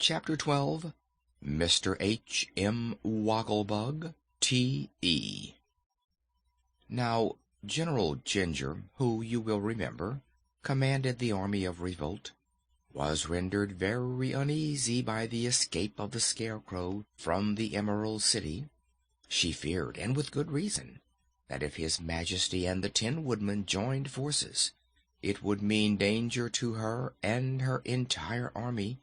Chapter 12. Mr. H. M. Wogglebug, T.E. Now, General Ginger, who, you will remember, commanded the army of revolt, was rendered very uneasy by the escape of the Scarecrow from the Emerald City. She feared, and with good reason, that if His Majesty and the Tin Woodman joined forces, it would mean danger to her and her entire army,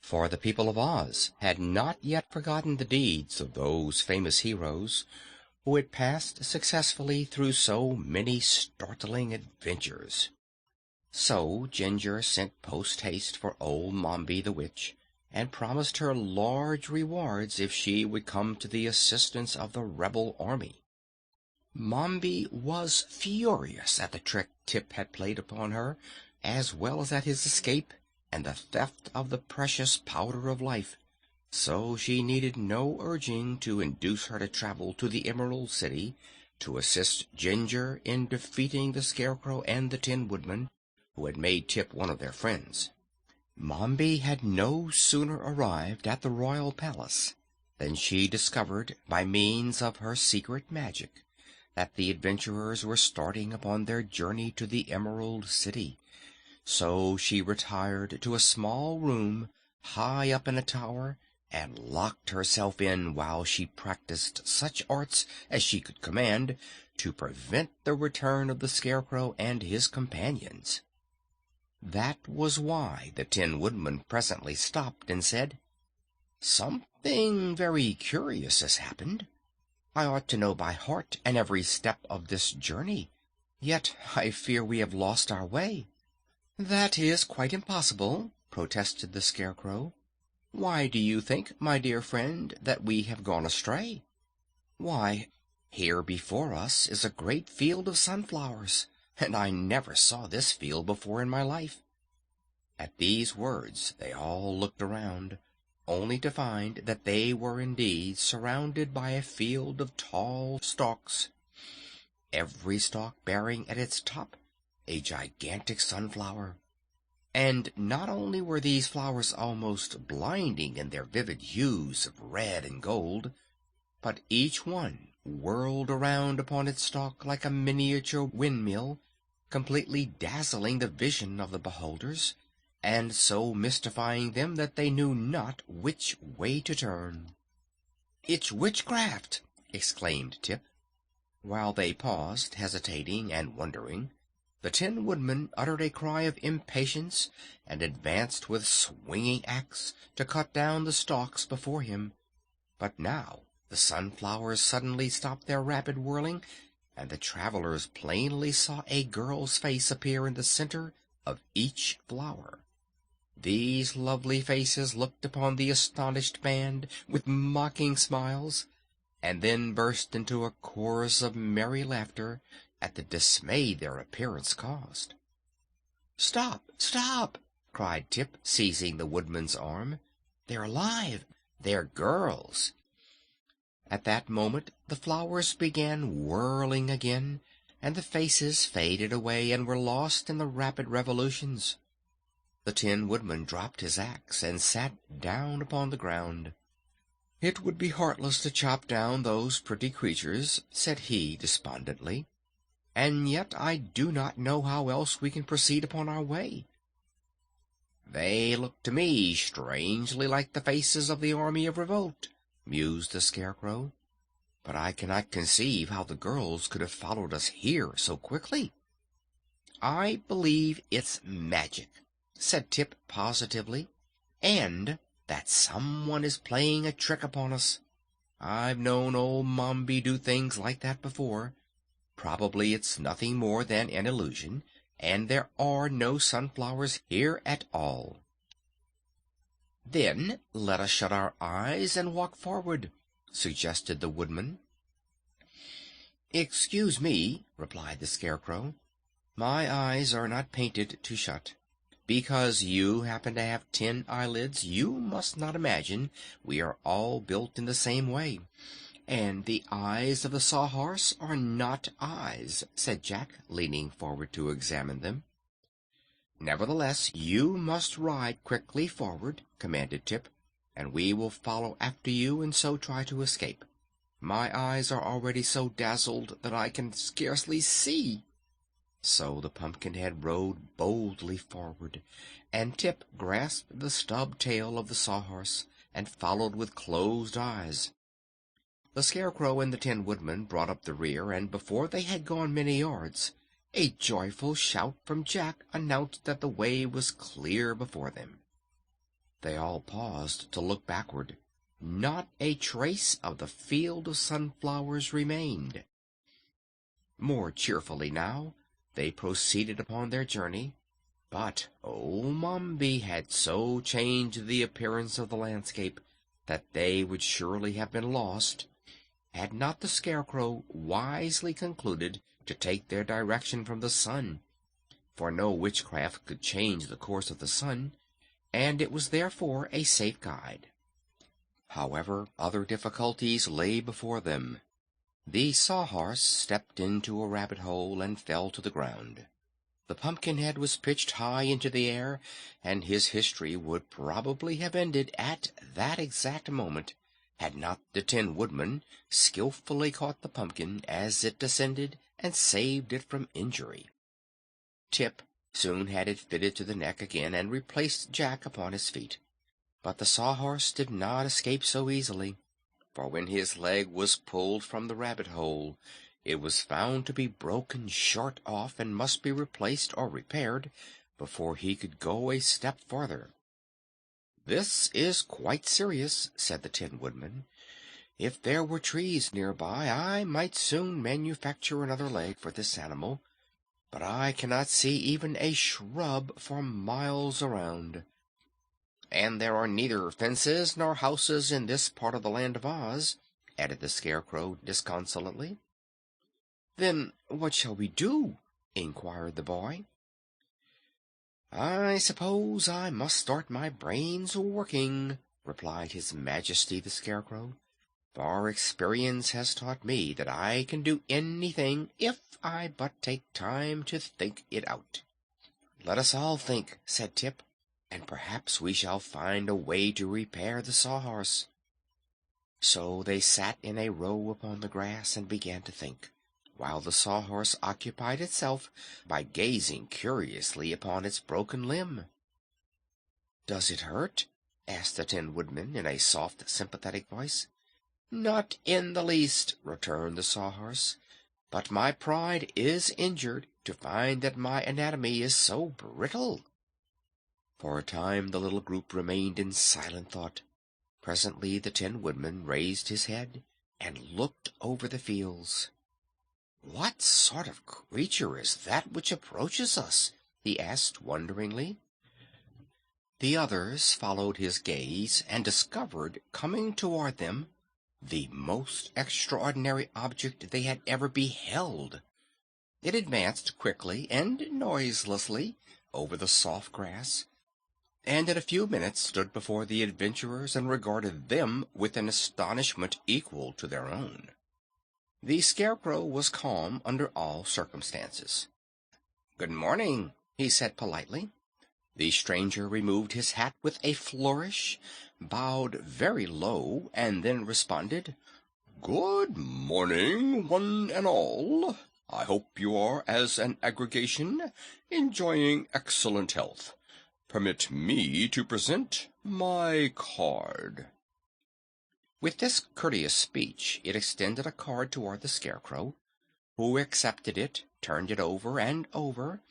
for the people of Oz had not yet forgotten the deeds of those famous heroes who had passed successfully through so many startling adventures. So Ginger sent post-haste for old Mombi the Witch, and promised her large rewards if she would come to the assistance of the rebel army. Mombi was furious at the trick Tip had played upon her, as well as at his escape and the theft of the precious Powder of Life, so she needed no urging to induce her to travel to the Emerald City to assist Ginger in defeating the Scarecrow and the Tin Woodman, who had made Tip one of their friends. Mombi had no sooner arrived at the royal palace than she discovered, by means of her secret magic, that the adventurers were starting upon their journey to the Emerald City. So she retired to a small room high up in a tower and locked herself in while she practiced such arts as she could command to prevent the return of the Scarecrow and his companions. That was why the Tin Woodman presently stopped and said, "Something very curious has happened. I ought to know by heart and every step of this journey, yet I fear we have lost our way." "That is quite impossible," protested the Scarecrow. "Why do you think, my dear friend, that we have gone astray? Why, here before us is a great field of sunflowers, and I never saw this field before in my life." At these words they all looked around, only to find that they were indeed surrounded by a field of tall stalks, every stalk bearing at its top a gigantic sunflower. And not only were these flowers almost blinding in their vivid hues of red and gold, but each one whirled around upon its stalk like a miniature windmill, completely dazzling the vision of the beholders, and so mystifying them that they knew not which way to turn. "It's witchcraft!" exclaimed Tip. While they paused, hesitating and wondering, the Tin Woodman uttered a cry of impatience and advanced with swinging axe to cut down the stalks before him. But now the sunflowers suddenly stopped their rapid whirling, and the travelers plainly saw a girl's face appear in the center of each flower. These lovely faces looked upon the astonished band with mocking smiles, and then burst into a chorus of merry laughter at the dismay their appearance caused. "Stop! Stop!" cried Tip, seizing the Woodman's arm. "They're alive! They're girls!" At that moment the flowers began whirling again, and the faces faded away and were lost in the rapid revolutions. The Tin Woodman dropped his axe and sat down upon the ground. "It would be heartless to chop down those pretty creatures," said he despondently, "and yet I do not know how else we can proceed upon our way." "They look to me strangely like the faces of the army of revolt," mused the Scarecrow, "but I cannot conceive how the girls could have followed us here so quickly." "I believe it's magic," said Tip positively, "and that someone is playing a trick upon us. I've known old Mombi do things like that before. Probably it's nothing more than an illusion, and there are no sunflowers here at all." "Then let us shut our eyes and walk forward," suggested the Woodman. "Excuse me," replied the Scarecrow. "My eyes are not painted to shut. Because you happen to have 10 eyelids, you must not imagine we are all built in the same way. And the eyes of the Sawhorse are not eyes," said Jack, leaning forward to examine them. "Nevertheless, you must ride quickly forward," commanded Tip, and we will follow after you and so try to escape. My eyes are already so dazzled that I can scarcely see." So the Pumpkinhead rode boldly forward, and Tip grasped the stub tail of the Sawhorse and followed with closed eyes. The Scarecrow and the Tin Woodman brought up the rear, and before they had gone many yards, a joyful shout from Jack announced that the way was clear before them. They all paused to look backward. Not a trace of the field of sunflowers remained. More cheerfully now, they proceeded upon their journey, but old Mombi had so changed the appearance of the landscape that they would surely have been lost, had not the Scarecrow wisely concluded to take their direction from the sun, for no witchcraft could change the course of the sun, and it was therefore a safe guide. However, other difficulties lay before them. The Sawhorse stepped into a rabbit hole and fell to the ground. The Pumpkinhead was pitched high into the air, and his history would probably have ended at that exact moment had not the Tin Woodman skillfully caught the pumpkin as it descended and saved it from injury. Tip soon had it fitted to the neck again and replaced Jack upon his feet. But the Sawhorse did not escape so easily, for when his leg was pulled from the rabbit hole, it was found to be broken short off and must be replaced or repaired before he could go a step farther. "This is quite serious," said the Tin Woodman. "If there were trees nearby, I might soon manufacture another leg for this animal, but I cannot see even a shrub for miles around. And there are neither fences nor houses in this part of the Land of Oz," added the Scarecrow disconsolately. "Then what shall we do?" inquired the boy. "I suppose I must start my brains working," replied His Majesty the Scarecrow, "for experience has taught me that I can do anything if I but take time to think it out." "Let us all think," said Tip, "and perhaps we shall find a way to repair the Sawhorse." So they sat in a row upon the grass and began to think, while the Sawhorse occupied itself by gazing curiously upon its broken limb. "Does it hurt?" asked the Tin Woodman in a soft, sympathetic voice. "Not in the least," returned the Sawhorse, "but my pride is injured to find that my anatomy is so brittle." For a time the little group remained in silent thought. Presently the Tin Woodman raised his head and looked over the fields. "What sort of creature is that which approaches us?" he asked wonderingly. The others followed his gaze and discovered coming toward them the most extraordinary object they had ever beheld. It advanced quickly and noiselessly over the soft grass, and in a few minutes stood before the adventurers and regarded them with an astonishment equal to their own. The Scarecrow was calm under all circumstances. "Good morning," he said politely. The stranger removed his hat with a flourish, bowed very low, and then responded, "Good morning, one and all. I hope you are, as an aggregation, enjoying excellent health. Permit me to present my card." With this courteous speech, it extended a card toward the Scarecrow, who accepted it, turned it over and over,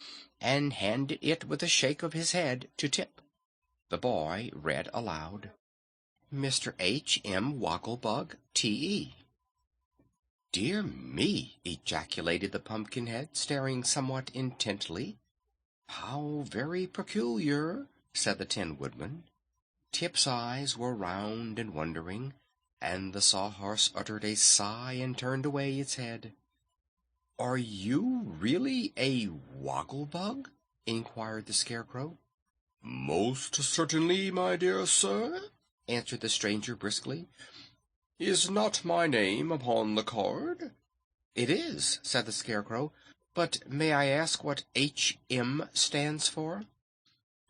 and handed it with a shake of his head to Tip. The boy read aloud, "Mr. H.M. Wogglebug, T.E." "Dear me!" ejaculated the Pumpkinhead, staring somewhat intently. "How very peculiar," said the Tin Woodman. Tip's eyes were round and wondering, and the Sawhorse uttered a sigh and turned away its head. "Are you really a Wogglebug?" inquired the Scarecrow. "Most certainly, my dear sir," answered the stranger briskly. "Is not my name upon the card?" "It is," said the Scarecrow, "but may I ask what H.M. stands for?"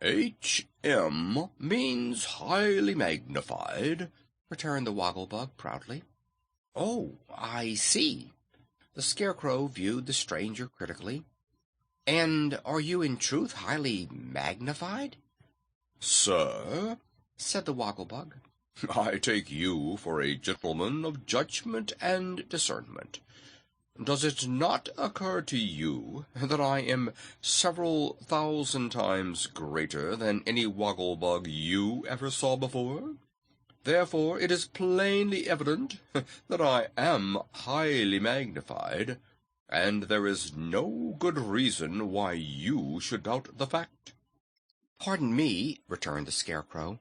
"H.M. means highly magnified," returned the Woggle-Bug proudly. "Oh, I see." The Scarecrow viewed the stranger critically. "And are you in truth highly magnified?" "Sir," said the Woggle-Bug, "I take you for a gentleman of judgment and discernment. Does it not occur to you that I am several thousand times greater than any Woggle-Bug you ever saw before? Therefore it is plainly evident that I am highly magnified, and there is no good reason why you should doubt the fact." "Pardon me," returned the Scarecrow.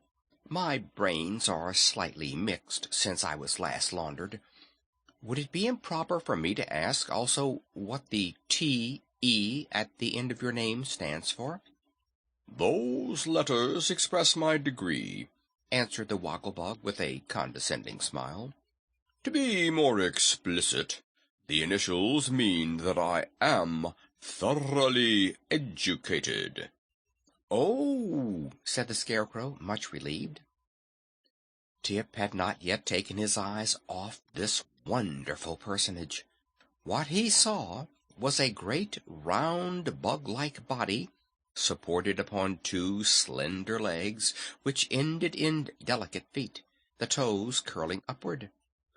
"My brains are slightly mixed since I was last laundered. Would it be improper for me to ask also what the T.E. at the end of your name stands for?" "Those letters express my degree," answered the Woggle-Bug with a condescending smile. "To be more explicit, the initials mean that I am thoroughly educated." "Oh," said the Scarecrow, much relieved. Tip had not yet taken his eyes off this wonderful personage. What he saw was a great, round, bug-like body, supported upon two slender legs, which ended in delicate feet, the toes curling upward.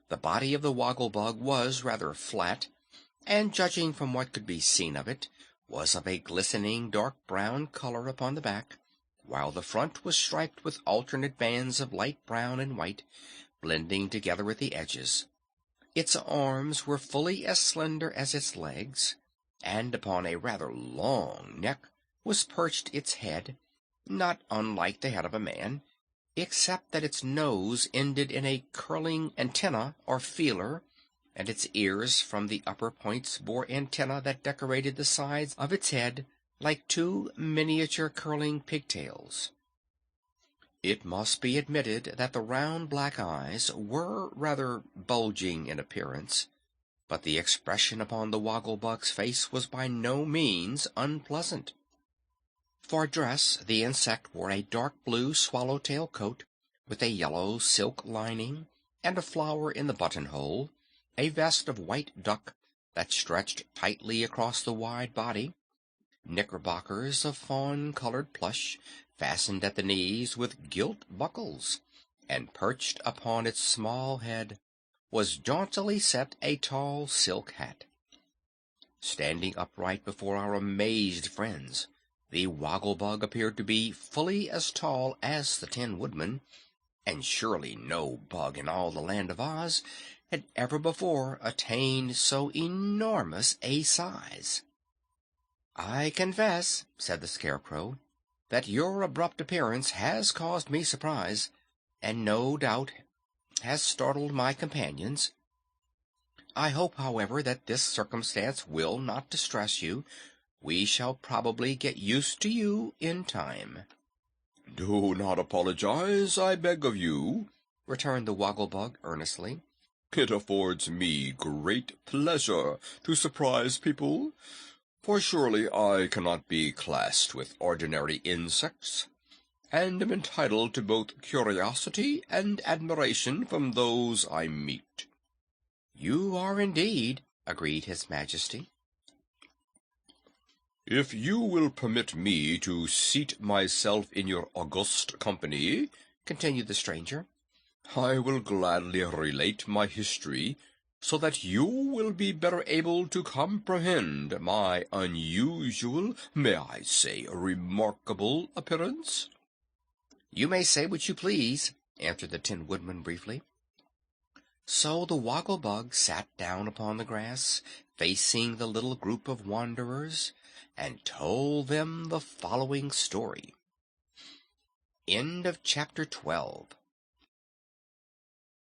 The body of the Woggle-Bug was rather flat, and, judging from what could be seen of it, was of a glistening dark brown color upon the back, while the front was striped with alternate bands of light brown and white, blending together at the edges. Its arms were fully as slender as its legs, and upon a rather long neck was perched its head, not unlike the head of a man, except that its nose ended in a curling antenna or feeler, and its ears from the upper points bore antennae that decorated the sides of its head like two miniature curling pigtails. It must be admitted that the round black eyes were rather bulging in appearance, but the expression upon the Woggle-Bug's face was by no means unpleasant. For dress, the insect wore a dark blue swallow-tail coat with a yellow silk lining and a flower in the buttonhole, a vest of white duck that stretched tightly across the wide body, knickerbockers of fawn-colored plush fastened at the knees with gilt buckles, and perched upon its small head was jauntily set a tall silk hat. Standing upright before our amazed friends, the Woggle-Bug appeared to be fully as tall as the Tin Woodman, and surely no bug in all the land of Oz had ever before attained so enormous a size. "I confess," said the Scarecrow, "that your abrupt appearance has caused me surprise, and no doubt has startled my companions. I hope, however, that this circumstance will not distress you. We shall probably get used to you in time." "Do not apologize, I beg of you," returned the Woggle-Bug earnestly. "It affords me great pleasure to surprise people, for surely I cannot be classed with ordinary insects, and am entitled to both curiosity and admiration from those I meet." "You are indeed," agreed His Majesty. "If you will permit me to seat myself in your august company," continued the stranger, "I will gladly relate my history, so that you will be better able to comprehend my unusual, may I say, remarkable appearance." "You may say what you please," answered the Tin Woodman briefly. So the Woggle-Bug sat down upon the grass, facing the little group of wanderers, and told them the following story. End of chapter 12.